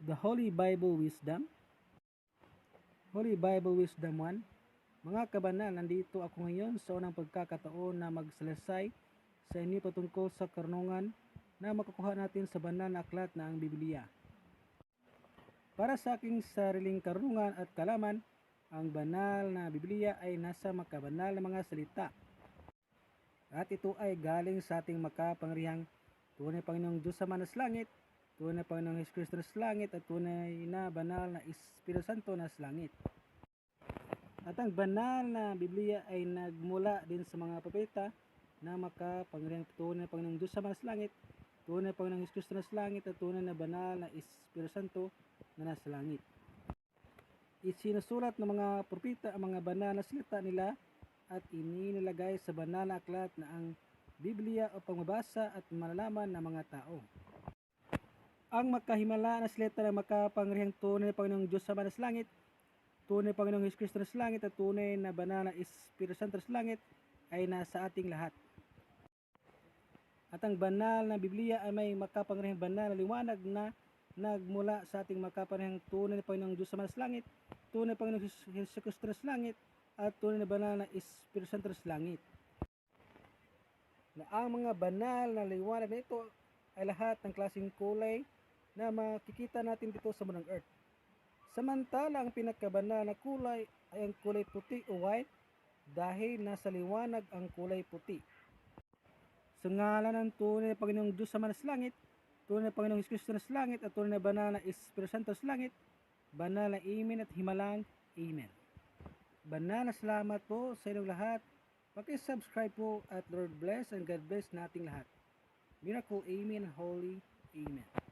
The Holy Bible Wisdom. Holy Bible Wisdom 1. Mga kabanal, nandito ako ngayon sa unang pagkakataon na magsalasay sa inyo patungkol sa karunungan na makukuha natin sa banal na aklat na ang Biblia. Para sa aking sariling karunungan at kalaman, ang banal na Biblia ay nasa makabanal na mga salita. At ito ay galing sa ating makapangyarihang tunay Panginoong Diyos sa manas langit, tunay na Panginoong Hesus Kristo na sa langit, at tunay na banal na Espiritu Santo na sa langit. At ang banal na Biblia ay nagmula din sa mga propeta na makapangyarihang tunay na Panginoong Diyos sa manas langit, tunay na Panginoong Hesus Kristo na sa langit, at tunay na banal na Espiritu Santo na nasa langit. Isinusulat ng mga propeta ang mga banal na salita nila at ininilagay sa banal na aklat na ang Biblia upang mabasa at malalaman ng mga tao. Ang makahimala na salita ng makapangyarihang tunay na Panginoong Diyos sa manas langit, tunay na Panginoong Hesus Kristo na sa langit, at tunay na banal na Espiritu Santo sa langit ay nasa ating lahat. At ang banal na Biblia ay may makapangyarihang banal na liwanag na nagmula sa ating makapangyarihang tunay na Panginoong Diyos sa manas langit, tunay na Panginoong Hesus Kristo na sa langit, at tunay na banal na Espiritu Santo sa langit. Na ang mga banal na liwanag na ito ay lahat ng klaseng kulay na makikita natin dito sa mundong earth. Samantala, ang pinakabanal na kulay ay ang kulay puti o white dahil nasa liwanag ang kulay puti. Sa ngalan ng tunay na Panginoong Diyos sa manas langit, tunay na Panginoong Hesus Kristo na sa langit, at tunay na banal na Espiritu Santo sa langit, banal na Amen at himalang Amen. Banal na salamat po sa inyong lahat. Paki-subscribe po at Lord bless and God bless nating lahat. Miracle Amen, Holy Amen.